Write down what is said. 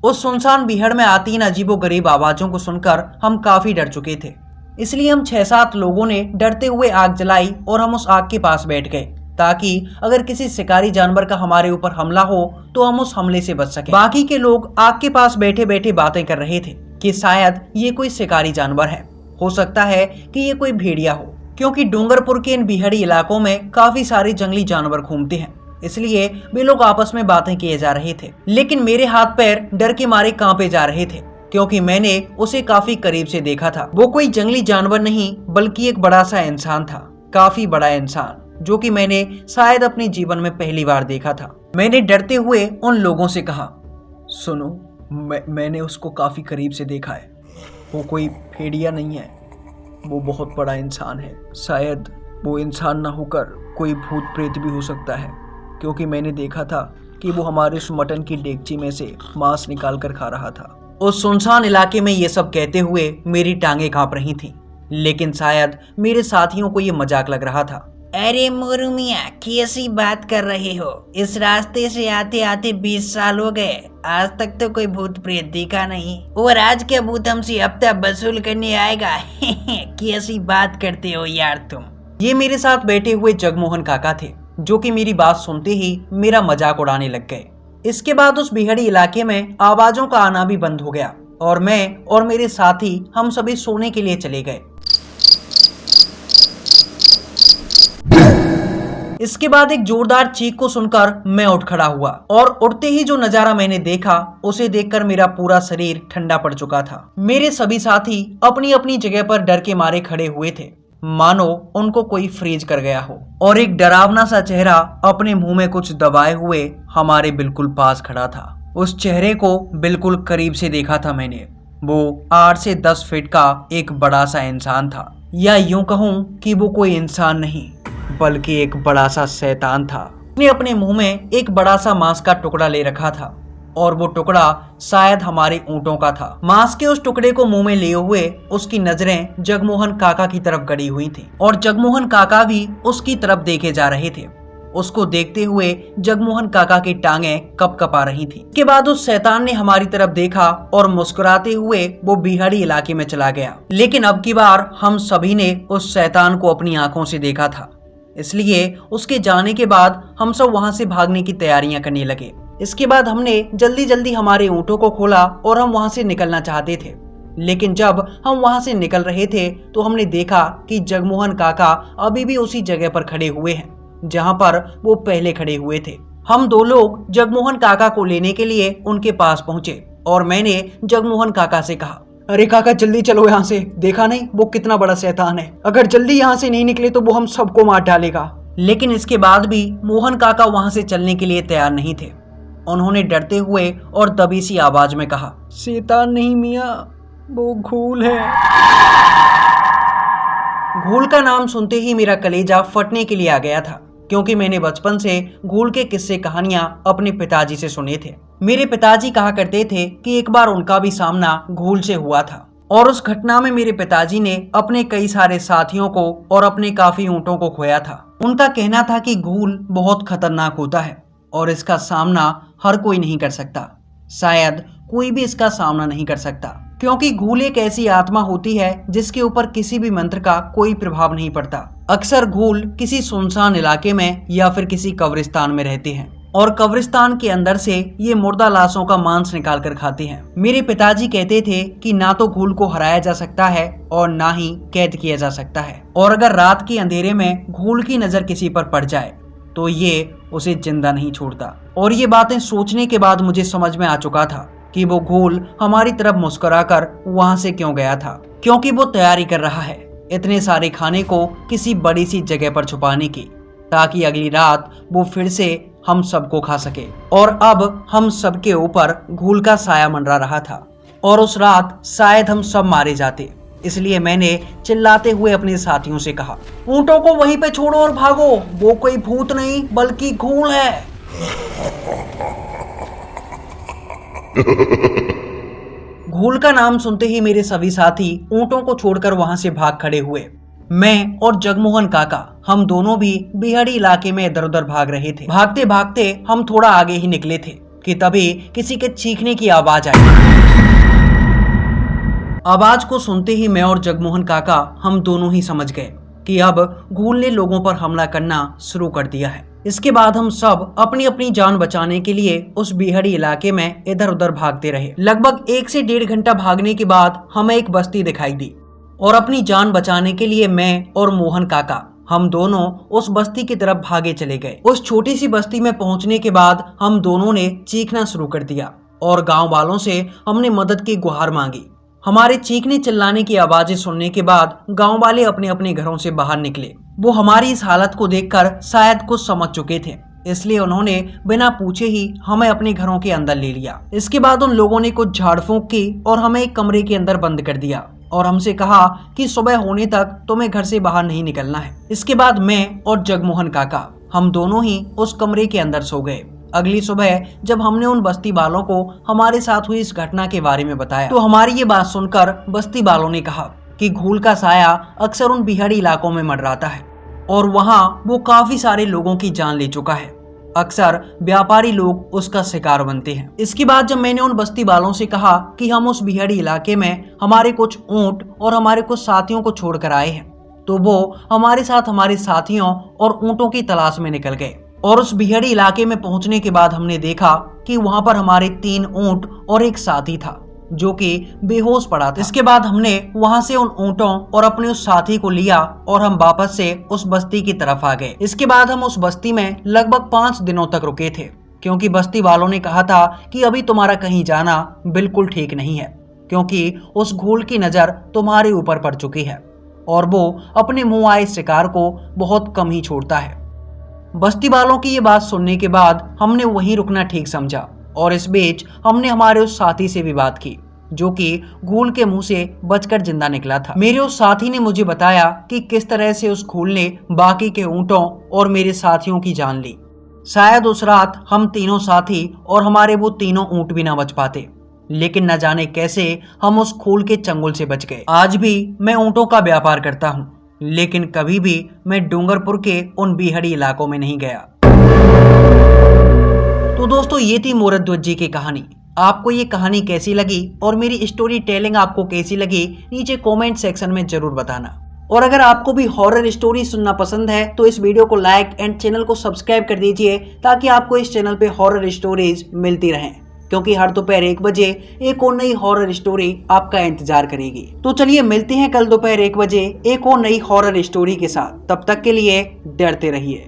उस सुनसान बीहड़ में आती इन अजीबोगरीब आवाजों को सुनकर हम काफी डर चुके थे। इसलिए हम 6-7 लोगों ने डरते हुए आग जलाई और हम उस आग के पास बैठ गए ताकि अगर किसी शिकारी जानवर का हमारे ऊपर हमला हो तो हम उस हमले से बच सकें। बाकी के लोग आग के पास बैठे बैठे बातें कर रहे थे कि शायद ये कोई शिकारी जानवर है, हो सकता है कि ये कोई भेड़िया हो, क्योंकि डूंगरपुर के इन बिहड़ी इलाकों में काफी सारे जंगली जानवर घूमते हैं। इसलिए वे लोग आपस में बातें किए जा रहे थे। लेकिन मेरे हाथ पैर डर के मारे कांपे जा रहे थे क्योंकि मैंने उसे काफी करीब से देखा था। वो कोई जंगली जानवर नहीं बल्कि एक बड़ा सा इंसान था, काफी बड़ा इंसान, जो कि मैंने शायद अपने जीवन में पहली बार देखा था। मैंने डरते हुए उन लोगों से कहा, सुनो, मैंने उसको काफी करीब से देखा है। वो कोई भेड़िया नहीं है, वो बहुत बड़ा इंसान है। शायद वो इंसान ना होकर कोई भूत प्रेत भी हो सकता है, क्योंकि मैंने देखा था कि वो हमारे उस मटन की डेगची में से मांस निकाल कर खा रहा था। उस सुनसान इलाके में ये सब कहते हुए मेरी टांगें कांप रही थीं, लेकिन शायद मेरे साथियों को ये मजाक लग रहा था। अरे मोरू मियाँ, कैसी बात कर रहे हो? इस रास्ते से आते आते 20 साल हो गए, आज तक तो कोई भूत प्रेत दिखा नहीं, और आज क्या भूत हमसे हफ्ता वसूल करने आएगा? कैसी बात करते हो यार तुम। ये मेरे साथ बैठे हुए जगमोहन काका थे, जो कि मेरी बात सुनते ही मेरा मजाक उड़ाने लग गए। इसके बाद उस बिहड़ी इलाके में आवाजों का आना भी बंद हो गया और मैं और मेरे साथी हम सभी सोने के लिए चले गए। इसके बाद एक जोरदार चीख को सुनकर मैं उठ खड़ा हुआ और उठते ही जो नजारा मैंने देखा उसे देखकर मेरा पूरा शरीर ठंडा पड़ चुका था। मेरे सभी साथी अपनी अपनी जगह पर डर के मारे खड़े हुए थे, मानो उनको कोई फ्रीज कर गया हो, और एक डरावना सा चेहरा अपने मुंह में कुछ दबाए हुए हमारे बिल्कुल पास खड़ा था। उस चेहरे को बिल्कुल करीब से देखा था मैंने। वो 8 से 10 फीट का एक बड़ा सा इंसान था, या यूं कहूं कि वो कोई इंसान नहीं बल्कि एक बड़ा सा शैतान था। उसने अपने मुंह में एक बड़ा सा मांस का टुकड़ा ले रखा था और वो टुकड़ा शायद हमारे ऊंटों का था। मांस के उस टुकड़े को मुंह में लिए हुए उसकी नजरें जगमोहन काका की तरफ गड़ी हुई थी और जगमोहन काका भी उसकी तरफ देखे जा रहे थे। उसको देखते हुए जगमोहन काका की टांगें कपकपा रही थी। इसके बाद उस शैतान ने हमारी तरफ देखा और मुस्कुराते हुए वो बिहाड़ी इलाके में चला गया। लेकिन अब की बार हम सभी ने उस शैतान को अपनी आंखों से देखा था, इसलिए उसके जाने के बाद हम सब वहां से भागने की तैयारियां करने लगे। इसके बाद हमने जल्दी जल्दी हमारे ऊंटों को खोला और हम वहां से निकलना चाहते थे। लेकिन जब हम वहां से निकल रहे थे तो हमने देखा कि जगमोहन काका अभी भी उसी जगह पर खड़े हुए हैं जहां पर वो पहले खड़े हुए थे। हम 2 लोग जगमोहन काका को लेने के लिए उनके पास पहुंचे और मैंने जगमोहन काका से कहा, अरे काका जल्दी चलो यहाँ से, देखा नहीं वो कितना बड़ा शैतान है, अगर जल्दी यहाँ से नहीं निकले तो वो हम सबको मार डालेगा। लेकिन इसके बाद भी मोहन काका वहां से चलने के लिए तैयार नहीं थे। उन्होंने डरते हुए और दबी सी आवाज में कहा, शैतान नहीं मियाँ, वो घूल है। घूल का नाम सुनते ही मेरा कलेजा फटने के लिए आ गया था, क्योंकि मैंने बचपन से घूल के किस्से कहानियां अपने पिताजी से सुने थे। मेरे पिताजी कहा करते थे कि एक बार उनका भी सामना घूल से हुआ था और उस घटना में मेरे पिताजी ने अपने कई सारे साथियों को और अपने काफी ऊंटों को खोया था। उनका कहना था कि घूल बहुत खतरनाक होता है और इसका सामना हर कोई नहीं कर सकता, शायद कोई भी इसका सामना नहीं कर सकता, क्योंकि घूल एक ऐसी आत्मा होती है जिसके ऊपर किसी भी मंत्र का कोई प्रभाव नहीं पड़ता। अक्सर घूल किसी सुनसान इलाके में या फिर किसी कब्रिस्तान में रहते हैं और कब्रिस्तान के अंदर से ये मुर्दा लाशों का मांस निकाल कर खाते हैं। मेरे पिताजी कहते थे कि ना तो घूल को हराया जा सकता है और ना ही कैद किया जा सकता है, और अगर रात के अंधेरे में घूल की नजर किसी पर पड़ जाए तो ये उसे जिंदा नहीं छोड़ता। और ये बातें सोचने के बाद मुझे समझ में आ चुका था कि वो घूल हमारी तरफ मुस्कुराकर वहां से क्यों गया था, क्योंकि वो तैयारी कर रहा है इतने सारे खाने को किसी बड़ी सी जगह पर छुपाने की, ताकि अगली रात वो फिर से हम सबको खा सके। और अब हम सबके ऊपर घूल का साया मंडरा रहा था और उस रात शायद हम सब मारे जाते। इसलिए मैंने चिल्लाते हुए अपने साथियों से कहा, ऊंटों को वहीं पे छोड़ो और भागो, वो कोई भूत नहीं बल्कि घूल है। घूल का नाम सुनते ही मेरे सभी साथी ऊंटों को छोड़कर वहां से भाग खड़े हुए। मैं और जगमोहन काका हम दोनों भी बिहाड़ी इलाके में इधर उधर भाग रहे थे। भागते भागते हम थोड़ा आगे ही निकले थे कि तभी किसी के चीखने की आवाज आई। आवाज को सुनते ही मैं और जगमोहन काका हम दोनों ही समझ गए कि अब घूल ने लोगों पर हमला करना शुरू कर दिया है। इसके बाद हम सब अपनी अपनी जान बचाने के लिए उस बीहड़ी इलाके में इधर उधर भागते रहे। लगभग 1 से 1.5 घंटा भागने के बाद हमें एक बस्ती दिखाई दी और अपनी जान बचाने के लिए मैं और मोहन काका हम दोनों उस बस्ती की तरफ भागे चले गए। उस छोटी सी बस्ती में पहुंचने के बाद हम दोनों ने चीखना शुरू कर दिया और गांव वालों से हमने मदद की गुहार मांगी। हमारे चीखने चिल्लाने की आवाजें सुनने के बाद गांव वाले अपने अपने घरों से बाहर निकले। वो हमारी इस हालत को देखकर शायद कुछ समझ चुके थे, इसलिए उन्होंने बिना पूछे ही हमें अपने घरों के अंदर ले लिया। इसके बाद उन लोगों ने कुछ झाड़ फूंक की और हमें एक कमरे के अंदर बंद कर दिया और हमसे कहा कि सुबह होने तक तुम्हें घर से बाहर नहीं निकलना है। इसके बाद मैं और जगमोहन काका हम दोनों ही उस कमरे के अंदर सो गए। अगली सुबह जब हमने उन बस्ती वालों को हमारे साथ हुई इस घटना के बारे में बताया तो हमारी ये बात सुनकर बस्ती वालों ने कहा कि घूल का साया अक्सर उन बिहाड़ी इलाकों में मंडराता है और वहाँ वो काफी सारे लोगों की जान ले चुका है। अक्सर व्यापारी लोग उसका शिकार बनते हैं। इसके बाद जब मैंने उन बस्ती वालों से कहा कि हम उस बिहाड़ी इलाके में हमारे कुछ ऊंट और हमारे कुछ साथियों को छोड़कर आए हैं, तो वो हमारे साथ हमारे साथियों और ऊंटों की तलाश में निकल गए। और उस बिहाड़ी इलाके में पहुंचने के बाद हमने देखा कि वहां पर हमारे 3 ऊंट और एक साथी था जो कि बेहोश पड़ा था। इसके बाद हमने वहां से उन ऊंटों और अपने उस साथी को लिया और हम वापस से उस बस्ती की तरफ आ गए। इसके बाद हम उस बस्ती में लगभग 5 दिनों तक रुके थे, क्योंकि बस्ती वालों ने कहा था कि अभी तुम्हारा कहीं जाना बिल्कुल ठीक नहीं है, क्योंकि उस घूल की नजर तुम्हारे ऊपर पड़ चुकी है और वो अपने मुंह आए शिकार को बहुत कम ही छोड़ता है। बस्ती वालों की ये बात सुनने के बाद हमने वहीं रुकना ठीक समझा और इस बीच हमने हमारे उस साथी से भी बात की जो कि घूल के मुंह से बचकर जिंदा निकला था। मेरे उस साथी ने मुझे बताया कि किस तरह से उस घूल ने बाकी के ऊंटों और मेरे साथियों की जान ली। शायद उस रात हम तीनों साथी और हमारे वो तीनों ऊंट भी ना बच पाते, लेकिन न जाने कैसे हम उस घूल के चंगुल से बच गए। आज भी मैं ऊंटों का व्यापार करता हूँ, लेकिन कभी भी मैं डूंगरपुर के उन बिहाड़ी इलाकों में नहीं गया। तो दोस्तों, ये थी मोरध्वज जी की कहानी। आपको ये कहानी कैसी लगी और मेरी स्टोरी टेलिंग आपको कैसी लगी, नीचे कमेंट सेक्शन में जरूर बताना। और अगर आपको भी हॉरर स्टोरी सुनना पसंद है तो इस वीडियो को लाइक एंड चैनल को सब्सक्राइब कर दीजिए, ताकि आपको इस चैनल पे हॉरर स्टोरीज मिलती रहें, क्योंकि हर दोपहर 1 बजे एक और नई हॉरर स्टोरी आपका इंतजार करेगी। तो चलिए मिलते हैं कल दोपहर 1 बजे एक और नई हॉरर स्टोरी के साथ। तब तक के लिए डरते रहिए।